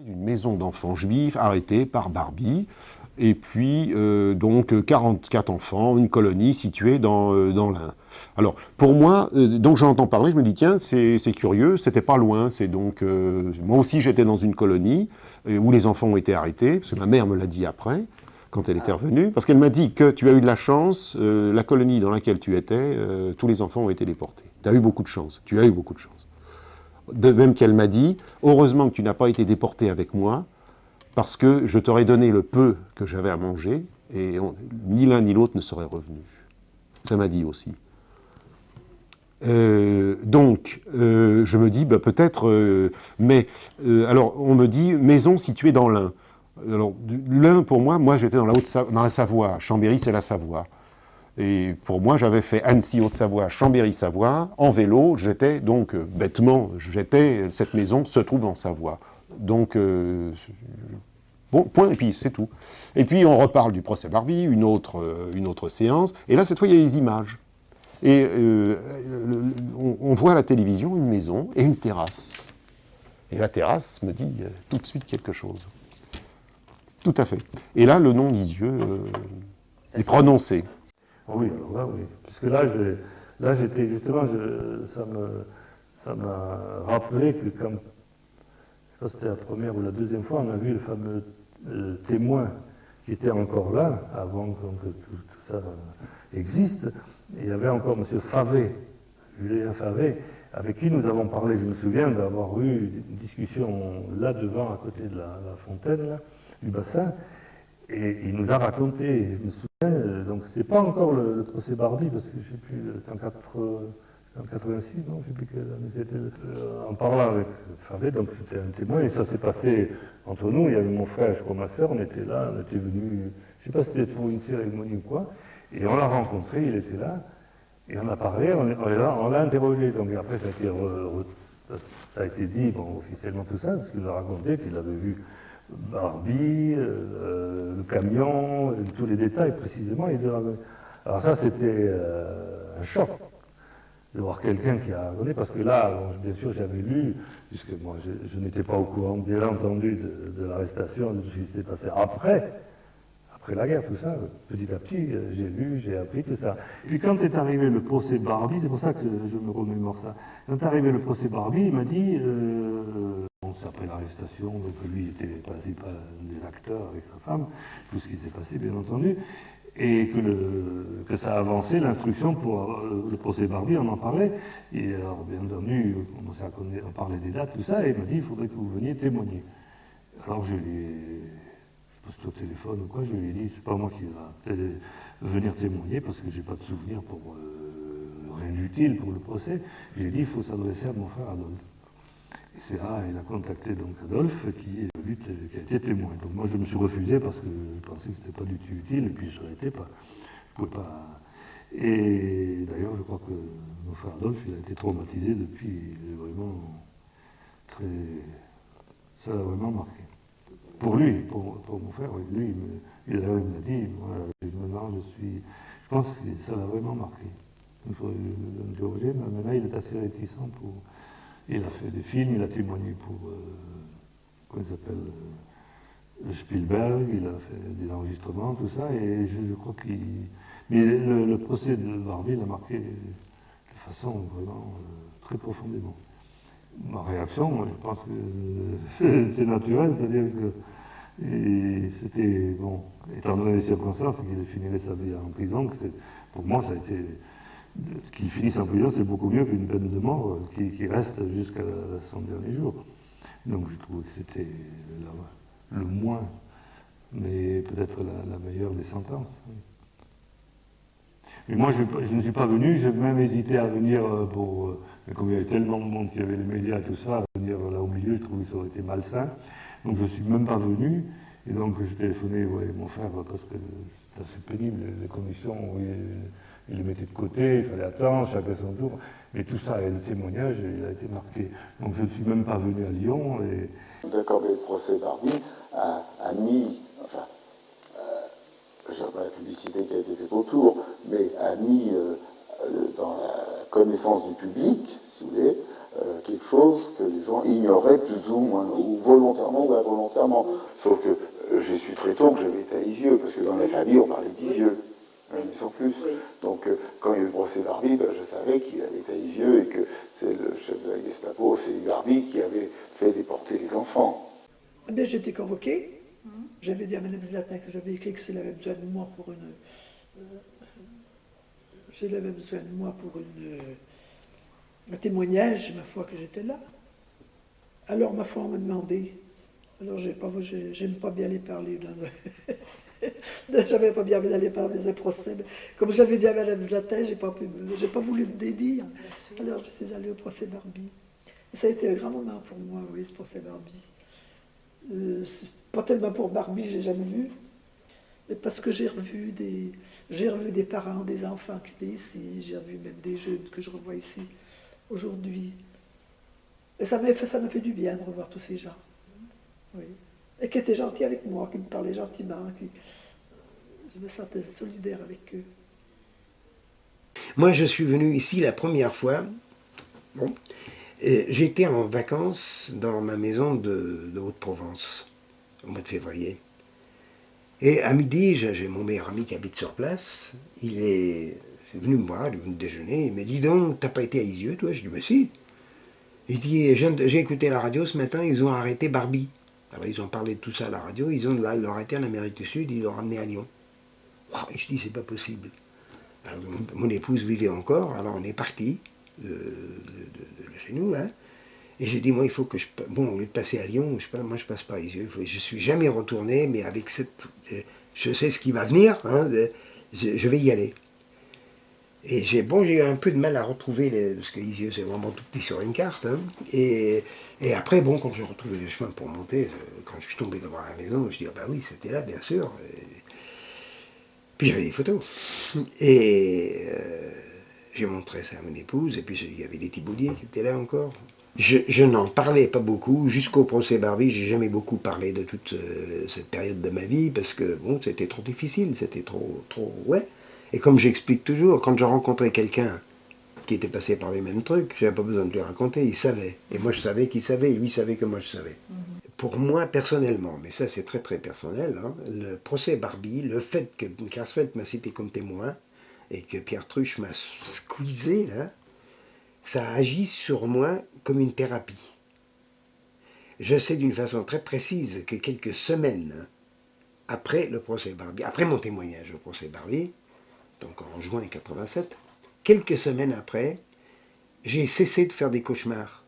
Une maison d'enfants juifs arrêtée par Barbie, et puis donc 44 enfants, une colonie située dans l'Ain. Alors pour moi, donc j'en entends parler, je me dis tiens c'est curieux, c'était pas loin, c'est donc moi aussi j'étais dans une colonie où les enfants ont été arrêtés, parce que ma mère me l'a dit après, quand elle était revenue, parce qu'elle m'a dit que tu as eu de la chance, la colonie dans laquelle tu étais, tous les enfants ont été déportés. Tu as eu beaucoup de chance, tu as eu beaucoup de chance. De même qu'elle m'a dit, heureusement que tu n'as pas été déporté avec moi, parce que je t'aurais donné le peu que j'avais à manger, et ni l'un ni l'autre ne serait revenu. Ça m'a dit aussi. Donc, je me dis, bah, peut-être, alors, on me dit, maison située dans l'Ain. Alors, l'Ain, pour moi j'étais dans la Savoie, Chambéry, c'est la Savoie. Et pour moi, j'avais fait Annecy, Haute-Savoie, Chambéry, Savoie, en vélo, j'étais donc, bêtement, cette maison se trouve en Savoie. Donc, bon, point, et puis c'est tout. Et puis on reparle du procès Barbie, une autre séance, et là, cette fois, il y a les images. Et on voit à la télévision une maison et une terrasse. Et la terrasse me dit tout de suite quelque chose. Tout à fait. Et là, le nom Lisieux est prononcé. Oui, alors là, oui. Puisque là, j'étais justement, ça m'a rappelé que quand, je sais pas si c'était la première ou la deuxième fois, on a vu le fameux témoin qui était encore là, avant que tout ça existe. Et il y avait encore M. Favet, Julien Favet, avec qui nous avons parlé. Je me souviens d'avoir eu une discussion là devant, à côté de la fontaine, là, du bassin. Et il nous a raconté, je me souviens, donc c'est pas encore le procès Barbie, parce que je sais plus, en 86, non, je sais plus quelle année c'était, en parlant avec Favet, donc c'était un témoin, et ça s'est passé entre nous, il y avait mon frère, je crois ma soeur, on était là, on était venus, je sais pas si c'était pour une cérémonie ou quoi, et on l'a rencontré, il était là, et on a parlé, on l'a interrogé, donc après ça a été dit, bon, officiellement tout ça, parce qu'il a raconté qu'il avait vu Barbie, le camion, tous les détails précisément. Alors ça, c'était un choc de voir quelqu'un qui a donné, parce que là, bon, bien sûr, j'avais lu, puisque moi, je n'étais pas au courant, bien entendu, de l'arrestation, de ce qui s'est passé après la guerre, tout ça, petit à petit, j'ai lu, j'ai appris tout ça. Et puis quand est arrivé le procès Barbie, c'est pour ça que je me remémore ça, quand est arrivé le procès Barbie, il m'a dit, c'est après l'arrestation, donc lui était passé par des acteurs avec sa femme, tout ce qui s'est passé, bien entendu, et que ça a avancé, l'instruction pour le procès Barbie, on en parlait, et alors bien entendu, on commençait à parler des dates, tout ça, et il m'a dit, il faudrait que vous veniez témoigner. Alors je lui ai, je sais pas si au téléphone ou quoi, je lui ai dit, c'est pas moi qui va venir témoigner, parce que j'ai pas de souvenir pour rien d'utile pour le procès. J'ai dit, il faut s'adresser à mon frère Adolphe. Et c'est là, il a contacté donc Adolphe, qui a été témoin. Donc moi je me suis refusé parce que je pensais que c'était pas du tout utile, et puis je n'étais pas. Je pouvais pas. Et d'ailleurs, je crois que mon frère Adolphe, il a été traumatisé depuis, il est vraiment très. Ça l'a vraiment marqué. Pour lui, pour mon frère, oui, lui, il m'a dit, moi, maintenant je pense que ça l'a vraiment marqué. Il faut l'interroger, mais maintenant il est assez réticent pour. Il a fait des films, il a témoigné pour, comment il s'appelle, Spielberg, il a fait des enregistrements, tout ça, et je crois qu'il. Mais le procès de Barbie l'a marqué de façon vraiment très profondément. Ma réaction, moi, je pense que c'est naturel, c'est-à-dire que c'était, bon, étant donné les circonstances, qu'il finirait sa vie en prison, pour moi, ça a été. Qu'il finisse en prison, c'est beaucoup mieux qu'une peine de mort qui reste jusqu'à son dernier jour. Donc je trouve que c'était le moins, mais peut-être la meilleure des sentences. Mais moi, je ne suis pas venu, j'ai même hésité à venir mais comme il y avait tellement de monde, qu'il y avait les médias et tout ça, à venir là au milieu, je trouvais que ça aurait été malsain. Donc je ne suis même pas venu, et donc j'ai téléphoné mon frère, parce que c'est assez pénible, les commissions où il le mettait de côté, il fallait attendre, chacun son tour. Mais tout ça, et le témoignage, il a été marqué. Donc je ne suis même pas venu à Lyon. D'accord, mais le procès Barbie a mis, enfin, je ne sais pas la publicité qui a été faite autour, mais a mis dans la connaissance du public, si vous voulez, quelque chose que les gens ignoraient plus ou moins, ou volontairement ou involontairement. Sauf que j'ai su très tôt que j'avais été à Lisieux, parce que dans la famille on parlait de Lisieux, mais sans plus. Donc quand il y a eu le procès Barbie, je savais qu'il avait été à Lisieux et que c'est le chef de la Gestapo, c'est Barbie, qui avait fait déporter les enfants. Ben, j'ai été convoquée. J'avais dit à Mme Zlatin que j'avais écrit qu'elle avait besoin de moi pour une. Elle avait besoin de moi pour un témoignage, ma foi, que j'étais là. Alors, ma foi, on m'a demandé. Alors, j'aime pas bien les parler. J'avais pas bien aller parler de procès. Mais comme j'avais dit à Mme Zlatin, j'ai pas voulu me dédire. Alors, je suis allée au procès Barbie. Et ça a été un grand moment pour moi, oui, ce procès Barbie. Pas tellement pour Barbie, je l'ai jamais vu, mais parce que j'ai revu des parents, des enfants qui étaient ici, j'ai revu même des jeunes que je revois ici aujourd'hui. Et ça m'a fait du bien de revoir tous ces gens. Oui. Et qui étaient gentils avec moi, qui me parlaient gentiment, je me sentais solidaire avec eux. Moi, je suis venu ici la première fois. Bon, j'étais en vacances dans ma maison de Haute-Provence, au mois de février. Et à midi, j'ai mon meilleur ami qui habite sur place. Il est venu me voir, il est venu déjeuner. Il m'a dit, donc, t'as pas été à Lisieux, toi? Je dis, mais si. Il dit, j'ai écouté la radio ce matin, ils ont arrêté Barbie. Alors, ils ont parlé de tout ça à la radio, ils l'ont arrêté en Amérique du Sud, ils l'ont ramené à Lyon. Oh, je dis, c'est pas possible. Alors, mon épouse vivait encore, alors on est parti de chez nous, hein. Et j'ai dit, moi, il faut que bon, au lieu de passer à Lyon, moi, je passe pas à Lisieux. Je suis jamais retourné, mais avec cette. Je sais ce qui va venir, hein, je vais y aller. Et j'ai eu un peu de mal à retrouver, parce que Lisieux, c'est vraiment tout petit sur une carte. Hein, et après, bon, quand j'ai retrouvé le chemin pour monter, quand je suis tombé devant la maison, je dis, ah bah oui, c'était là, bien sûr. Puis j'avais des photos. Et j'ai montré ça à mon épouse, et puis il y avait les Thibaudier qui étaient là encore. Je n'en parlais pas beaucoup, jusqu'au procès Barbie, j'ai jamais beaucoup parlé de toute cette période de ma vie, parce que bon, c'était trop difficile, c'était trop, ouais. Et comme j'explique toujours, quand je rencontrais quelqu'un qui était passé par les mêmes trucs, j'avais pas besoin de lui raconter, il savait. Et moi je savais qu'il savait, et lui savait que moi je savais. Pour moi, personnellement, mais ça c'est très très personnel, hein, le procès Barbie, le fait que Carsfeld m'a cité comme témoin, et que Pierre Truche m'a squeezé, là, ça agit sur moi comme une thérapie. Je sais d'une façon très précise que quelques semaines après le procès Barbie, après mon témoignage au procès Barbie, donc en juin 87, quelques semaines après, j'ai cessé de faire des cauchemars.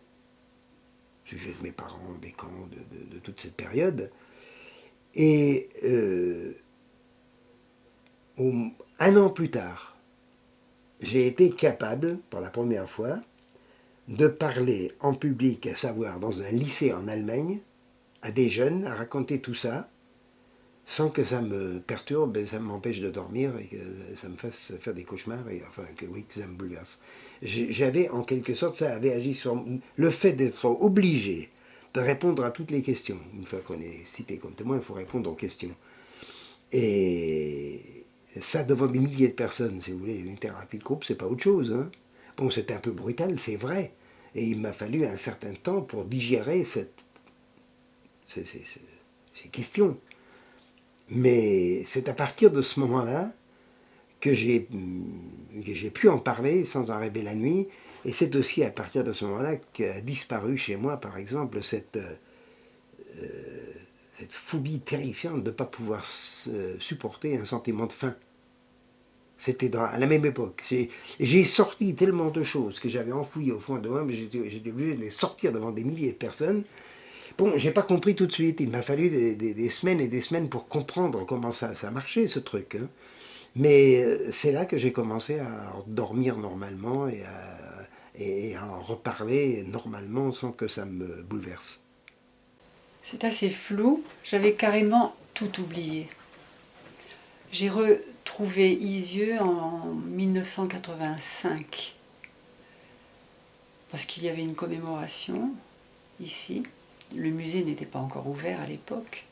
Sujet de mes parents, des camps, de toute cette période. Et un an plus tard, j'ai été capable, pour la première fois, de parler en public, à savoir dans un lycée en Allemagne, à des jeunes, à raconter tout ça, sans que ça me perturbe et ça m'empêche de dormir et que ça me fasse faire des cauchemars et enfin que oui, que ça me bouleverse. J'avais en quelque sorte, ça avait agi sur le fait d'être obligé de répondre à toutes les questions. Une fois qu'on est cité comme témoin, il faut répondre aux questions. Et ça devant des milliers de personnes, si vous voulez, une thérapie de groupe, c'est pas autre chose, hein. Bon, c'était un peu brutal, c'est vrai. Et il m'a fallu un certain temps pour digérer ces questions. Mais c'est à partir de ce moment-là que j'ai pu en parler sans en rêver la nuit. Et c'est aussi à partir de ce moment-là qu'a disparu chez moi, par exemple, cette phobie terrifiante de ne pas pouvoir supporter un sentiment de faim. C'était à la même époque. J'ai sorti tellement de choses que j'avais enfouies au fond de moi, mais j'étais obligé de les sortir devant des milliers de personnes. Bon, j'ai pas compris tout de suite. Il m'a fallu des semaines et des semaines pour comprendre comment ça marchait, ce truc. Hein. Mais c'est là que j'ai commencé à dormir normalement et à en reparler normalement sans que ça me bouleverse. C'est assez flou. J'avais carrément tout oublié. J'ai retrouvé Lisieux en 1985, parce qu'il y avait une commémoration ici. Le musée n'était pas encore ouvert à l'époque.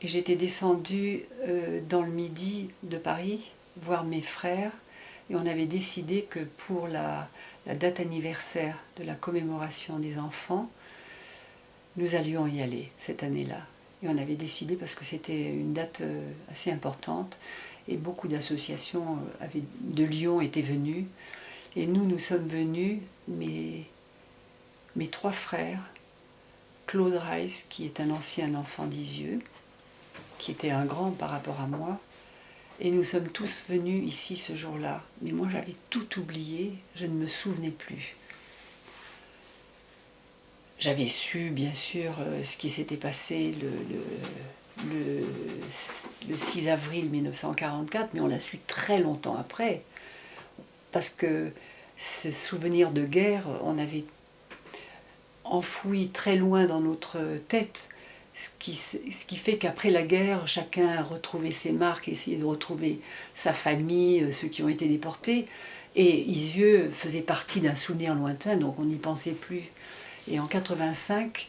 Et j'étais descendue dans le Midi de Paris, voir mes frères, Et on avait décidé que pour la date anniversaire de la commémoration des enfants, nous allions y aller cette année-là. Et on avait décidé parce que c'était une date assez importante et beaucoup d'associations de Lyon étaient venues. Et nous sommes venus, mes 3 frères, Claude Reiss, qui est un ancien enfant d'Isieux, qui était un grand par rapport à moi, et nous sommes tous venus ici ce jour-là. Mais moi j'avais tout oublié, je ne me souvenais plus. J'avais su bien sûr ce qui s'était passé le 6 avril 1944, mais on l'a su très longtemps après, parce que ce souvenir de guerre, on avait enfoui très loin dans notre tête, ce qui fait qu'après la guerre, chacun a retrouvé ses marques, essayé de retrouver sa famille, ceux qui ont été déportés, et Isieux faisait partie d'un souvenir lointain, donc on n'y pensait plus. Et en 85,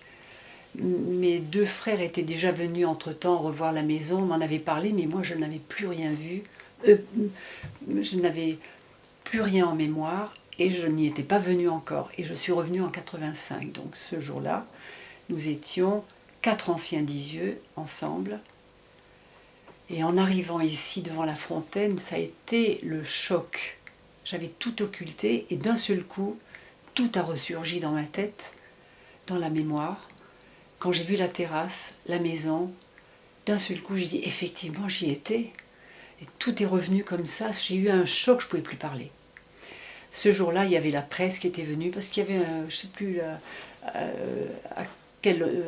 mes 2 frères étaient déjà venus entre-temps revoir la maison, m'en avaient parlé, mais moi je n'avais plus rien vu, je n'avais plus rien en mémoire, et je n'y étais pas venue encore. Et je suis revenue en 85, donc ce jour-là, nous étions 4 anciens d'Isieux ensemble. Et en arrivant ici devant la fontaine, ça a été le choc. J'avais tout occulté et d'un seul coup, tout a ressurgi dans ma tête, dans la mémoire. Quand j'ai vu la terrasse, la maison, d'un seul coup, j'ai dit effectivement, j'y étais. Et tout est revenu comme ça. J'ai eu un choc, je ne pouvais plus parler. Ce jour-là, il y avait la presse qui était venue, parce qu'il y avait, je ne sais plus à quel...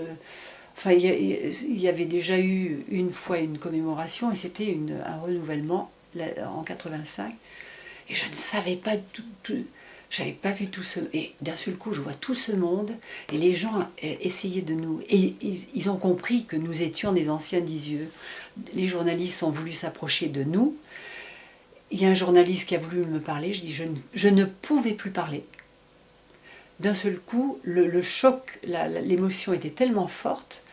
enfin, il y avait déjà eu une fois une commémoration, et c'était un renouvellement en 85. Et je ne savais pas j'avais pas vu tout ce... Et d'un seul coup, je vois tout ce monde, et les gens essayaient de nous... Et ils ont compris que nous étions des anciens d'Isieux. Les journalistes ont voulu s'approcher de nous. Il y a un journaliste qui a voulu me parler, je dis je ne pouvais plus parler. D'un seul coup, le choc, l'émotion était tellement forte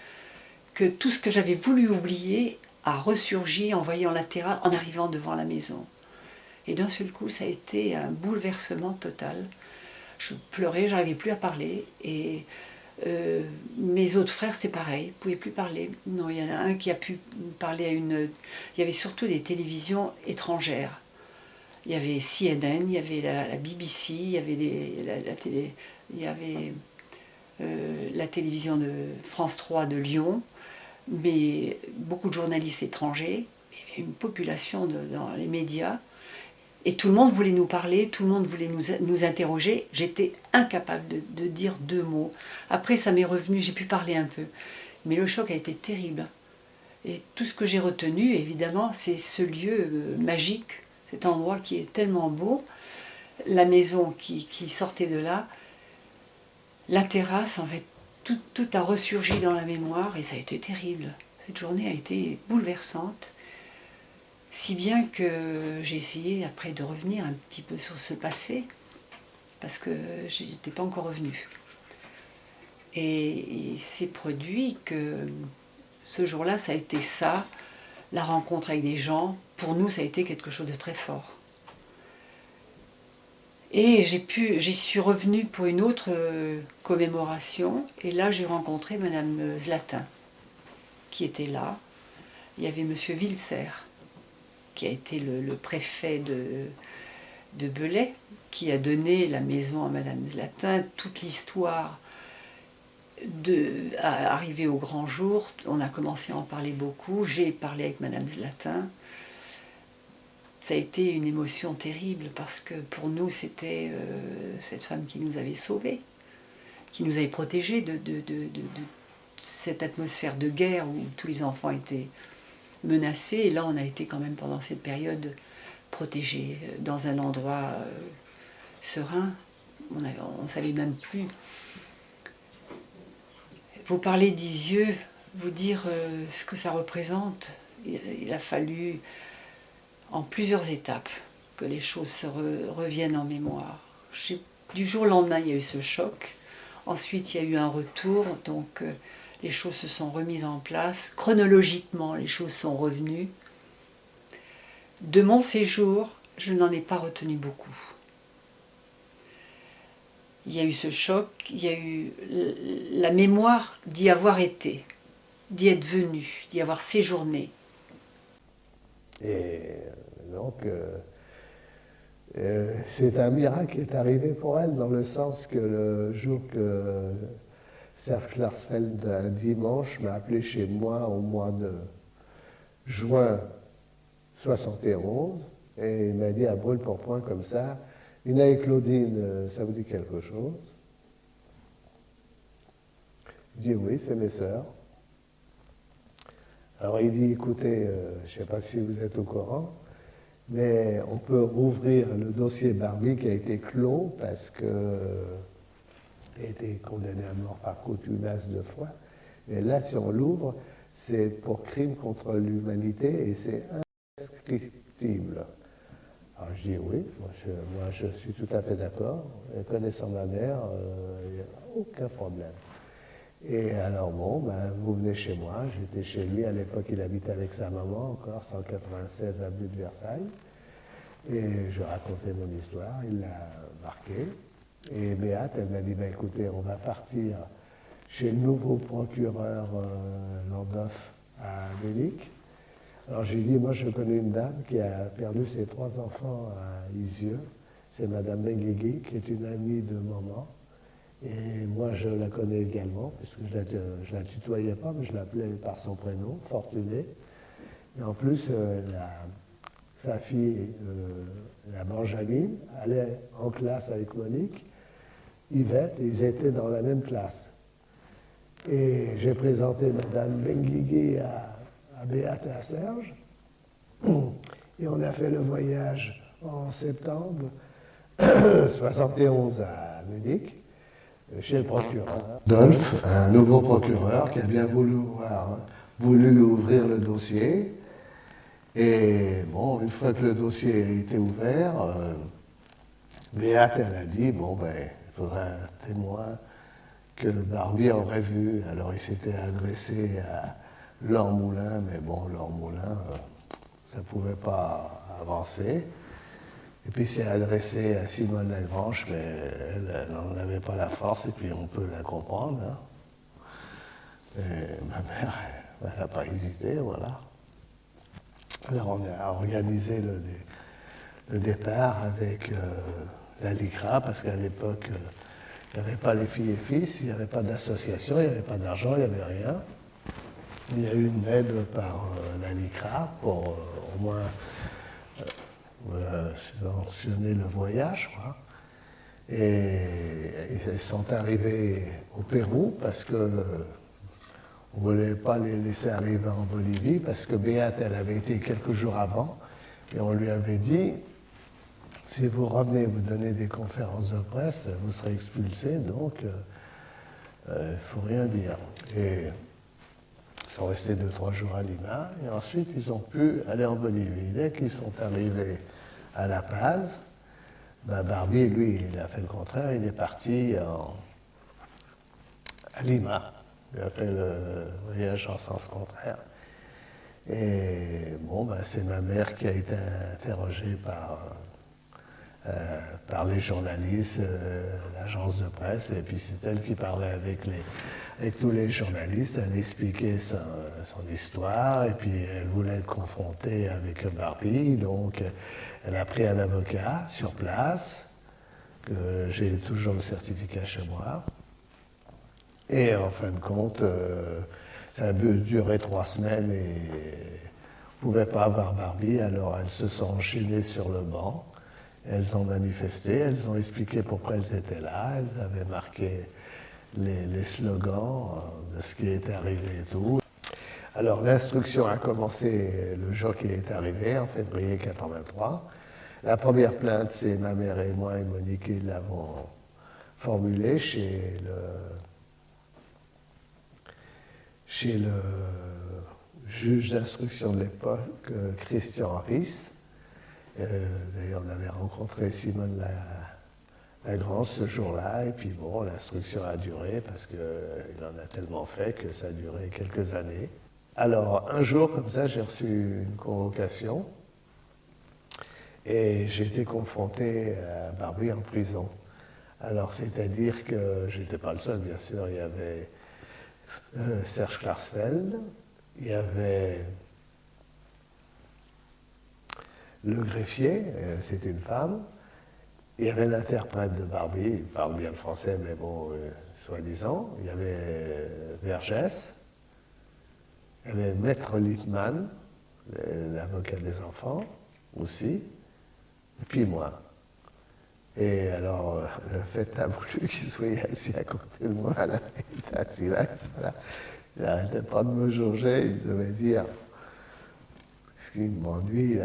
que tout ce que j'avais voulu oublier a ressurgi en voyant la terrasse, en arrivant devant la maison. Et d'un seul coup, ça a été un bouleversement total. Je pleurais, je n'arrivais plus à parler. Et mes autres frères, c'était pareil, ils ne pouvaient plus parler. Non, il y en a un qui a pu parler à une... Il y avait surtout des télévisions étrangères. Il y avait CNN, il y avait la BBC, il y avait la télévision de France 3 de Lyon, mais beaucoup de journalistes étrangers, il y avait une population dans les médias, et tout le monde voulait nous parler, tout le monde voulait nous interroger. J'étais incapable de dire 2 mots. Après, ça m'est revenu, j'ai pu parler un peu, mais le choc a été terrible. Et tout ce que j'ai retenu, évidemment, c'est ce lieu magique, cet endroit qui est tellement beau, la maison qui sortait de là, la terrasse, en fait, tout a ressurgi dans la mémoire et ça a été terrible. Cette journée a été bouleversante, si bien que j'ai essayé après de revenir un petit peu sur ce passé, parce que je n'étais pas encore revenue. Et il s'est produit que ce jour-là, ça a été ça, la rencontre avec des gens. Pour nous, ça a été quelque chose de très fort. Et j'y suis revenue pour une autre commémoration, et là j'ai rencontré Madame Zlatin, qui était là. Il y avait Monsieur Wilser, qui a été le préfet de Belay, qui a donné la maison à Madame Zlatin, toute l'histoire arrivé au grand jour. On a commencé à en parler beaucoup, j'ai parlé avec Madame Zlatin. Ça a été une émotion terrible parce que pour nous c'était cette femme qui nous avait sauvés, qui nous avait protégés de cette atmosphère de guerre où tous les enfants étaient menacés, et là on a été quand même pendant cette période protégés dans un endroit serein. On ne savait même plus. Vous parlez d'Isieux, vous dire ce que ça représente. Il a fallu en plusieurs étapes que les choses se reviennent en mémoire. Du jour au lendemain, il y a eu ce choc. Ensuite, il y a eu un retour, donc les choses se sont remises en place. Chronologiquement, les choses sont revenues. De mon séjour, je n'en ai pas retenu beaucoup. Il y a eu ce choc, il y a eu la mémoire d'y avoir été, d'y être venu, d'y avoir séjourné. Et donc, c'est un miracle qui est arrivé pour elle, dans le sens que le jour que Serge Klarsfeld, un dimanche, m'a appelé chez moi au mois de juin 71, et il m'a dit à brûle pour point comme ça, Ina et Claudine, ça vous dit quelque chose? Je dis oui, c'est mes sœurs. Alors il dit, écoutez, je ne sais pas si vous êtes au courant, mais on peut rouvrir le dossier Barbie qui a été clos parce qu'il a été condamné à mort par contumace 2 fois. Et là, si on l'ouvre, c'est pour crime contre l'humanité et c'est indescriptible. Alors je dis oui, moi je suis tout à fait d'accord. Et connaissant ma mère, il n'y a aucun problème. Et alors bon, ben, vous venez chez moi, j'étais chez lui, à l'époque il habitait avec sa maman encore, 196 avenue de Versailles. Et je racontais mon histoire, il l'a marqué. Et Béate, elle m'a dit, ben, écoutez, on va partir chez le nouveau procureur Landolf à Munich. Alors j'ai dit, moi je connais une dame qui a perdu ses 3 enfants à Isieux, c'est Madame Benguigui, qui est une amie de maman. Et moi je la connais également, puisque je la tutoyais pas, mais je l'appelais par son prénom, Fortuné. Et en plus, sa fille, la Benjamin, allait en classe avec Monique, Yvette, et ils étaient dans la même classe. Et j'ai présenté Madame Benguigui à Béate et à Serge, et on a fait le voyage en septembre 71 à Munich, chez le procureur. Dolph, un nouveau procureur qui a bien voulu ouvrir le dossier. Et bon, une fois que le dossier a été ouvert, Béate, elle a dit, bon ben, il faudrait un témoin que Barbie aurait vu. Alors il s'était adressé à Laure Moulin, mais bon, Laure Moulin, ça ne pouvait pas avancer. Et puis il s'est adressé à Simone Lagrange, mais elle n'en avait pas la force, et puis on peut la comprendre. Hein. Et ma mère, elle n'a pas hésité, voilà. Alors on a organisé le départ avec la LICRA, parce qu'à l'époque, il n'y avait pas les filles et fils, il n'y avait pas d'association, il n'y avait pas d'argent, il n'y avait rien. Il y a eu une aide par la LICRA pour au moins subventionner le voyage. Quoi. Et ils sont arrivés au Pérou parce que on ne voulait pas les laisser arriver en Bolivie, parce que Béate, elle avait été quelques jours avant, et on lui avait dit, si vous revenez, vous donnez des conférences de presse, vous serez expulsé, donc il ne faut rien dire. Et ils sont restés 2-3 jours à Lima, et ensuite ils ont pu aller en Bolivie. Dès qu'ils sont arrivés à La Paz, ben Barbie, lui, il a fait le contraire, il est parti à Lima. Il a fait le voyage en sens contraire. Et bon, ben, c'est ma mère qui a été interrogée par les journalistes, l'agence de presse, et puis c'est elle qui parlait avec tous les journalistes, elle expliquait son histoire, et puis elle voulait être confrontée avec Barbie, donc elle a pris un avocat sur place, que j'ai toujours le certificat chez moi. Et en fin de compte, ça a duré 3 semaines et ne pouvaient pas avoir Barbie, alors elles se sont enchaînées sur le banc, elles ont manifesté, elles ont expliqué pourquoi elles étaient là, elles avaient marqué les slogans de ce qui était arrivé et tout. Alors l'instruction a commencé le jour qui est arrivé, en février 83. La première plainte, c'est ma mère et moi et Monique qui l'avons formulée chez le juge d'instruction de l'époque, Christian Ries. D'ailleurs, on avait rencontré Simone Lagrange ce jour-là, et puis bon, l'instruction a duré, parce qu'il en a tellement fait que ça a duré quelques années. Alors, un jour, comme ça, j'ai reçu une convocation, Et j'ai été confronté à Barbie en prison. Alors, c'est-à-dire que j'étais pas le seul, bien sûr. Il y avait Serge Klarsfeld, il y avait le greffier, c'était une femme. Il y avait l'interprète de Barbie, il parle bien le français, mais bon, soi-disant. Il y avait Vergès, il y avait Maître Lippmann, l'avocat des enfants, aussi, et puis moi. Et alors, le fait a voulu qu'il soit assis à côté de moi, là, il était assis là, voilà. Il n'arrêtait pas de me jauger, il devait dire ce qui m'ennuie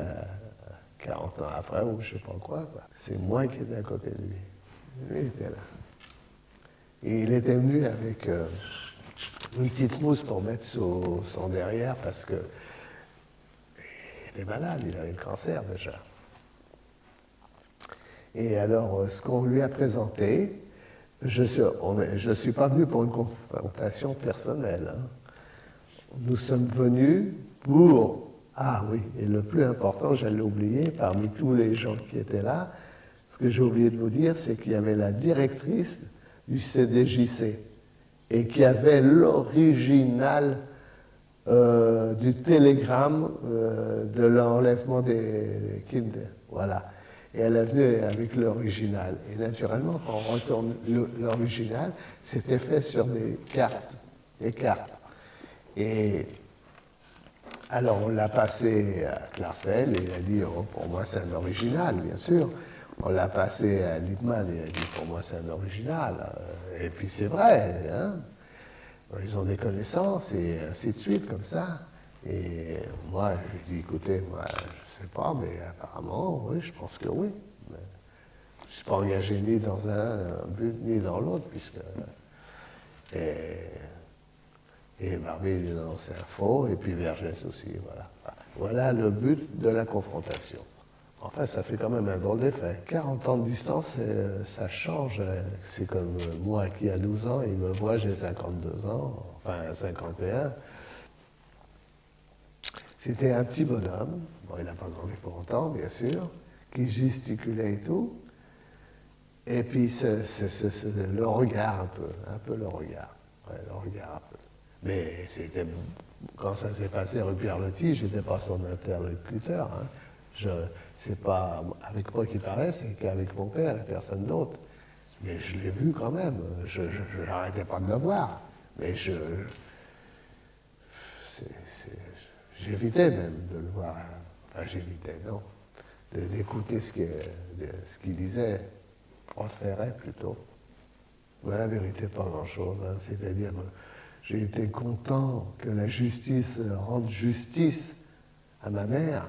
40 ans après, ou je sais pas quoi. C'est moi qui étais à côté de lui. Lui il était là. Et il était venu avec une petite mousse pour mettre sur son derrière parce que il était malade, il avait le cancer déjà. Et alors, ce qu'on lui a présenté, je suis pas venu pour une confrontation personnelle. Hein. Nous sommes venus pour... Ah oui, et le plus important, j'allais l'oublier, parmi tous les gens qui étaient là, ce que j'ai oublié de vous dire, c'est qu'il y avait la directrice du CDJC et qui avait l'original du télégramme de l'enlèvement des Kinder. Voilà. Et elle est venue avec l'original. Et naturellement, quand on retourne l'original, c'était fait sur des cartes. Des cartes. Et alors on l'a passé à Klarsfeld et il a dit oh, pour moi c'est un original, bien sûr. On l'a passé à Lippmann et il a dit pour moi c'est un original. Et puis c'est vrai, hein. Ils ont des connaissances et ainsi de suite comme ça. Et moi je lui dis écoutez, moi je sais pas, mais apparemment oui, je pense que oui. Mais je ne suis pas engagé ni dans un but ni dans l'autre puisque. Et Barbie est dans c'est un faux, et puis Vergès aussi, voilà. Voilà le but de la confrontation. Enfin, ça fait quand même un drôle d'effet. 40 ans de distance, ça change. C'est comme moi qui a 12 ans, il me voit, j'ai 52 ans, enfin 51. C'était un petit bonhomme, bon, il n'a pas grandi pour longtemps, bien sûr, qui gesticulait et tout. Et puis c'est le regard un peu le regard. Ouais, le regard un peu. Mais c'était, quand ça s'est passé rue Pierre-Loti, je n'étais pas son interlocuteur. Hein. C'est pas avec moi qui parlait, c'est qu'avec mon père et personne d'autre. Mais je l'ai vu quand même. Je n'arrêtais pas de le voir. Mais j'évitais même de le voir. Enfin, j'évitais, non. D'écouter ce qu'il disait. Préférait plutôt. Mais la vérité, pas grand-chose. Hein. C'est-à-dire. J'ai été content que la justice rende justice à ma mère,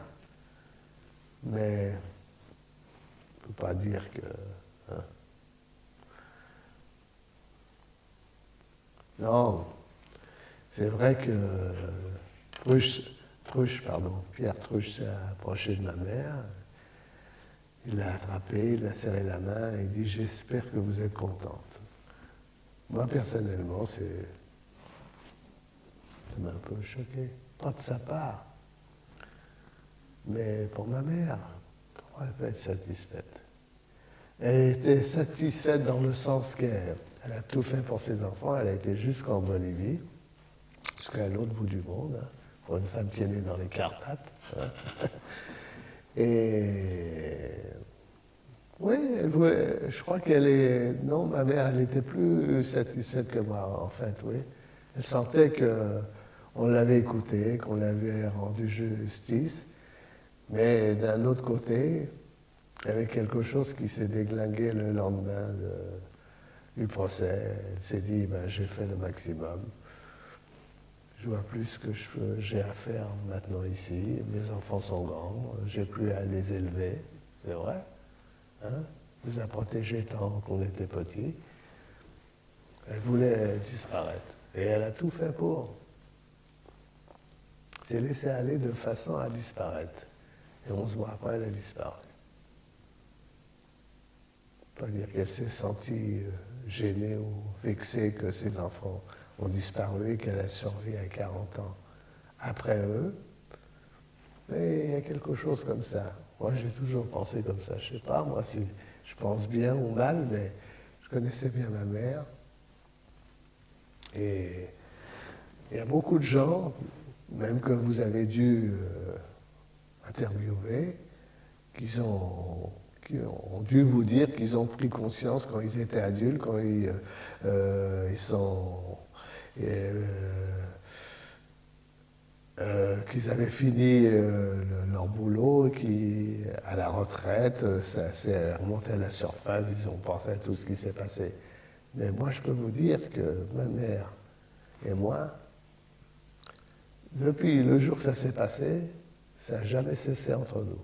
mais on ne peut pas dire que... Hein. Non, c'est vrai que Pierre Truche s'est approché de ma mère, il l'a attrapé, il l'a serré la main, et il dit « J'espère que vous êtes contente ». Moi, personnellement, ça m'a un peu choqué. Pas de sa part. Mais pour ma mère, comment elle peut être satisfaite? Elle était satisfaite dans le sens qu'elle a tout fait pour ses enfants. Elle a été jusqu'en Bolivie, jusqu'à l'autre bout du monde, hein, pour une femme qui est née dans les Carpates. Hein. Et oui, je crois qu'elle est... Non, ma mère, elle était plus satisfaite que moi, en fait, oui. Elle sentait qu'on l'avait écoutée, qu'on l'avait rendu justice, mais d'un autre côté, il y avait quelque chose qui s'est déglingué le lendemain du procès. Elle s'est dit, ben, j'ai fait le maximum. Je vois plus ce que j'ai à faire maintenant ici. Mes enfants sont grands, j'ai plus à les élever, c'est vrai. Hein? On les a protégés tant qu'on était petits. Elle voulait disparaître. Et elle a tout fait pour. S'est laissée aller de façon à disparaître. Et 11 mois après, elle a disparu. Pas dire qu'elle s'est sentie gênée ou vexée que ses enfants ont disparu et qu'elle a survécu à 40 ans après eux. Mais il y a quelque chose comme ça. Moi, j'ai toujours pensé comme ça. Je sais pas, moi, si je pense bien ou mal, mais je connaissais bien ma mère. Et il y a beaucoup de gens, même que vous avez dû interviewer, qui ont dû vous dire qu'ils ont pris conscience quand ils étaient adultes, quand ils qu'ils avaient fini leur boulot, et qu'à la retraite, ça s'est remonté à la surface, ils ont pensé à tout ce qui s'est passé. Mais moi, je peux vous dire que ma mère et moi, depuis le jour que ça s'est passé, ça n'a jamais cessé entre nous.